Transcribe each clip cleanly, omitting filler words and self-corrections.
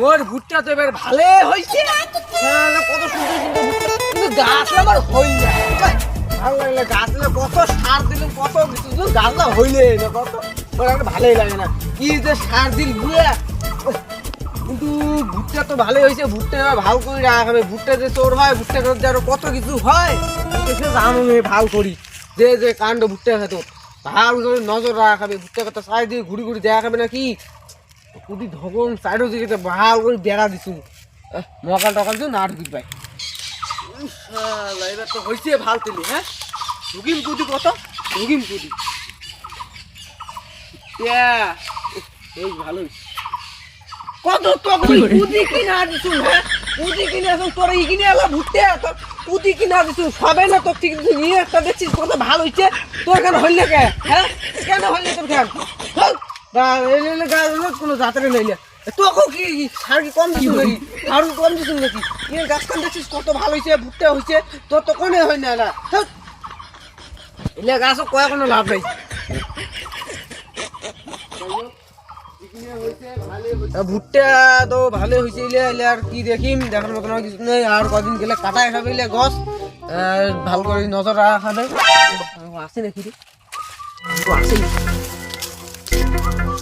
মোর ভুট্টা তো এবার ভালো হয়েছে। কত সুন্দর সুন্দর ভুট্টা, কিন্তু গাছ আমার হইল না। ভালো লাগলে গাছলে কত সার দিলাম, কত কিছু গাছলা হইলে না, কত ভালোই লাগে না। কি যে সার দিল বুয়া, কিন্তু ভুট্টা তো ভালোই হয়েছে। ভুট্টা ভালো করে রাখা হবে। ভুট্টা যে চোর হয়, ভুট্টা করতে আরো কত কিছু হয়, জানো ভালো করি। যে যে কাণ্ড ভুট্টা খেত ভালো করে নজর রাখা হবে। ভুট্টা কথা সাইড দিয়ে ঘুরি ঘুরি দেখা খাবে নাকি কুদি ধগন সাইডও দিকে ভালো করে বেড়া দিছু। মকাল টকাল দিও না ঢুকি পাই। এবার তো হয়েছে ভাল তেলি। হ্যাঁ ঢুকিম কুদি, কত ঢুকিম কুদি। এই ভালোই কত কুদি কিনা দিছু। হ্যাঁ কুদি কিনে তোর ই কিনে এলা ভুট্টা তোর কুদি কিনা দিছু সবে না তোর ঠিক নিয়ে একটা দেখছিস কত ভালো হয়েছে। তোর কেন হইলে কে? হ্যাঁ কেন হইলে তোর কেন? কোনো যাত্রা নইলে তোকে কি সার কি কম দিছু নাকি? আর কম দিছু নাকি? ইয়ে গাছখান দেখছিস কত ভালো হয়েছে, ভুট্টা হয়েছে, তোর তো কোনে হয় না। এলে গাছও কয়া কোনো লাভ নাই। ভুট্টা তো ভালো হয়েছে। এলে আর কি দেখিম, দেখার মতন কিছু নেই। আর কদিন গেলে কাটাই খাবে এলে গছ, ভালো করে নজর রাখা খাবে। আছে নাকি রে? আছে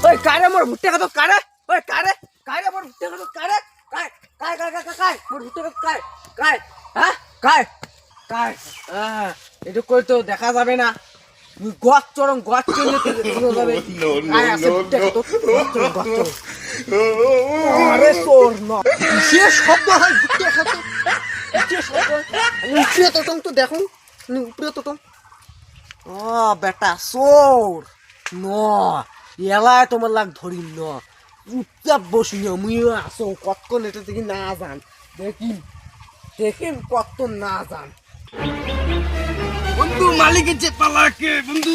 ওই কারে মোর ভুট্টা খাতো কারে? ওই কারে কারে মোর ভুট্টা খাতো কারে? কায় কায় কায় কায় কায় মোর ভুট্টা খাতো কায় কায়? হ্যাঁ কায় কায়? হ্যাঁ এটা করে তো দেখা যাবে না। গছ চরম গছ চলে যাবে। কায় আছে ভুট্টা খাতো গছ চরম। আরে সোর না সে শব্দ হয় ভুট্টা খাতো, সে শব্দ উপরে তো তো দেখুন, উপরে তো ও বেটা সোর ন এলায় তোমার লাগ ধরি ন চুপচাপ বসি মুইও আসো কতক্ষণ এটা থেকে না যান দেখিম দেখিম কত না যান। বন্ধু মালিকের যে পালাকে বন্ধু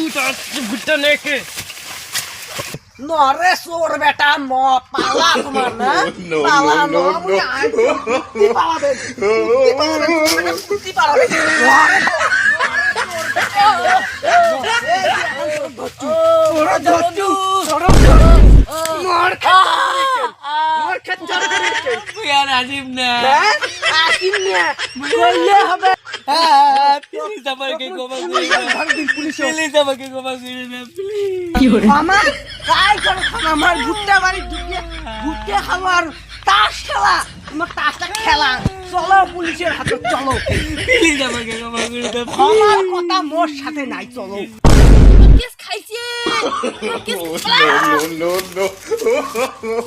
ভুট্টা নেকে নরে সোর বেটা ন পালা তোমার না পালা ন মুই পালাবে নরে আসিম না হবে। প্লিজ আমাকে ক্ষমা করে দাও, প্লিজ আমাকে ক্ষমা করে দাও, প্লিজ। আমার কাই করে আমার ভুট্টা বাড়ি ঢুকে ভুট্টা খাবার তাস খেলা, তোমার তাসটা খেলা। চলো পুলিশের হাতে চলো, প্লিজ আমাকে ক্ষমা করে দাও। আমার কথা মোর সাথে নাই, চলো। কেস খাইছে case no, no, no, no.